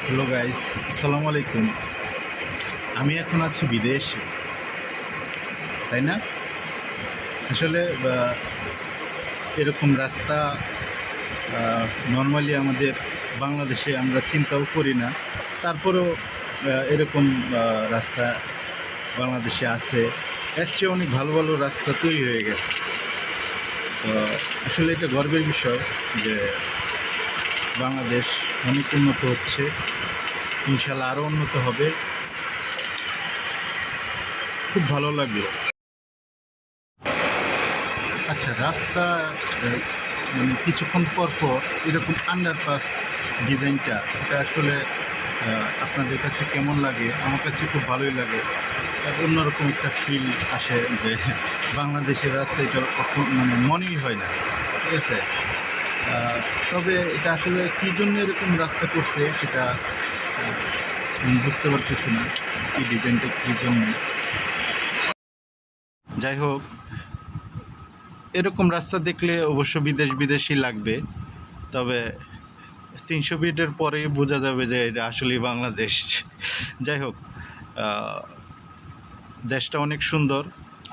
Hello guys, আসসালামু আলাইকুম। আমি এখন আছি বিদেশে, তাই না? আসলে এরকম রাস্তা নর্মালি আমাদের বাংলাদেশে আমরা চিন্তাও করি না। তারপরেও এরকম রাস্তা বাংলাদেশে আছে। এর চেয়ে অনেক ভালো ভালো রাস্তা তৈরি হয়ে গেছে। তো আসলে এটা গর্বের বিষয় যে বাংলাদেশ অনেক উন্নত হচ্ছে, ইনশাল্লাহ আরও উন্নত হবে। খুব ভালো লাগলো। আচ্ছা, রাস্তা আহ, মানে কিছুক্ষণ পর পর এরকম আন্ডারপাস ডিজাইনটা, এটা আসলে আপনাদের কাছে কেমন লাগে? আমার কাছে খুব ভালোই লাগে। অন্যরকম একটা ফিল আসে যে বাংলাদেশের রাস্তা এটা কখন মানে মনেই হয় না, ঠিক আছে? তবে এটা আসলে কী জন্য এরকম রাস্তা করছে সেটা আমি বুঝতে পারতেছি না, এই ডিজাইনটা কী জন্য। যাই হোক, এরকম রাস্তা দেখলে অবশ্য বিদেশি লাগবে। তবে ৩০০ ফিটের পরেই বোঝা যাবে যে এটা আসলেই বাংলাদেশ। যাই হোক, দেশটা অনেক সুন্দর,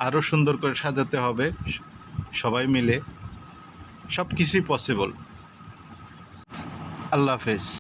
আরও সুন্দর করে সাজাতে হবে সবাই মিলে। সব কিছুই পসিবল। আল্লাহ হাফেজ।